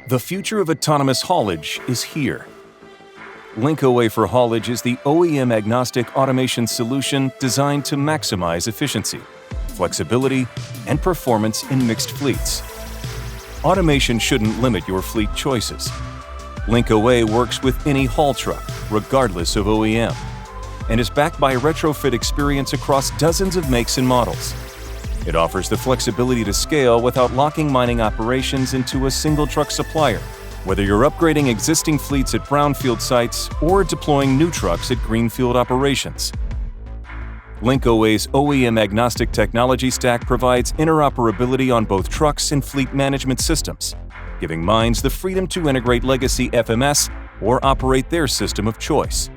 The future of autonomous haulage is here. LinkOA for Haulage is the OEM-agnostic automation solution designed to maximize efficiency, flexibility, and performance in mixed fleets. Automation shouldn't limit your fleet choices. LinkOA works with any haul truck, regardless of OEM, and is backed by a retrofit experience across dozens of makes and models. It offers the flexibility to scale without locking mining operations into a single truck supplier, whether you're upgrading existing fleets at brownfield sites or deploying new trucks at greenfield operations. LinkOA's OEM-agnostic technology stack provides interoperability on both trucks and fleet management systems, giving mines the freedom to integrate legacy FMS or operate their system of choice.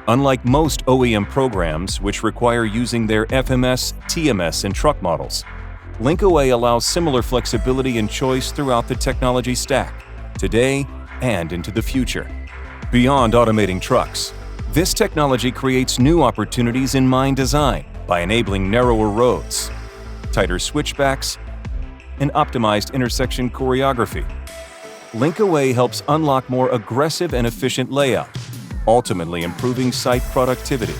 Unlike most OEM programs, which require using their FMS, TMS, and truck models, LinkOA allows similar flexibility and choice throughout the technology stack, today and into the future. Beyond automating trucks, this technology creates new opportunities in mine design by enabling narrower roads, tighter switchbacks, and optimized intersection choreography. LinkOA helps unlock more aggressive and efficient layout, ultimately improving site productivity.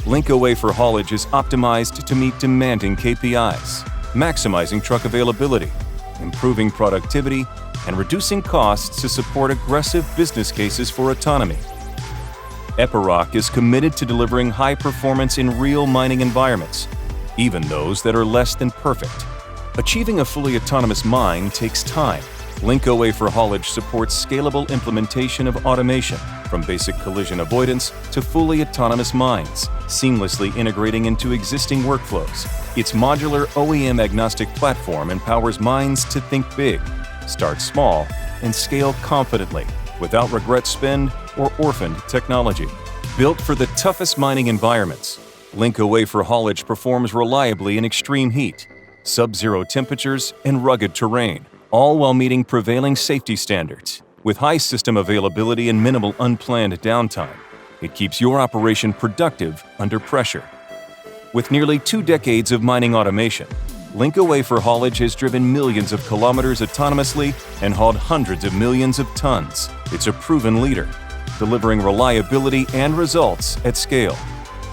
LinkOA for Haulage is optimized to meet demanding KPIs, maximizing truck availability, improving productivity, and reducing costs to support aggressive business cases for autonomy. Epiroc is committed to delivering high performance in real mining environments, even those that are less than perfect. Achieving a fully autonomous mine takes time. LinkOA for Haulage supports scalable implementation of automation, from basic collision avoidance to fully autonomous mines, seamlessly integrating into existing workflows. Its modular OEM-agnostic platform empowers mines to think big, start small, and scale confidently, without regret spend or orphaned technology. Built for the toughest mining environments, LinkOA for Haulage performs reliably in extreme heat, sub-zero temperatures, and rugged terrain, all while meeting prevailing safety standards. With high system availability and minimal unplanned downtime, it keeps your operation productive under pressure. With nearly 2 decades of mining automation, LinkOA for Haulage has driven millions of kilometers autonomously and hauled hundreds of millions of tons. It's a proven leader, delivering reliability and results at scale.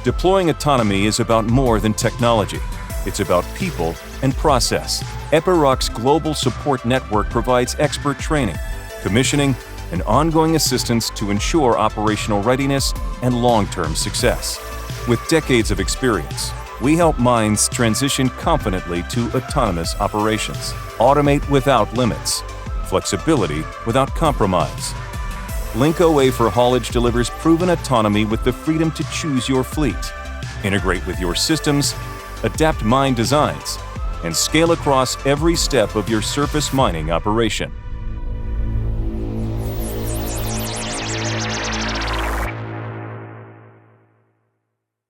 Deploying autonomy is about more than technology. It's about people and process. Epiroc's global support network provides expert training, commissioning, and ongoing assistance to ensure operational readiness and long-term success. With decades of experience, we help mines transition confidently to autonomous operations. Automate without limits. Flexibility without compromise. LinkOA for Haulage delivers proven autonomy with the freedom to choose your fleet, integrate with your systems, adapt mine designs, and scale across every step of your surface mining operation.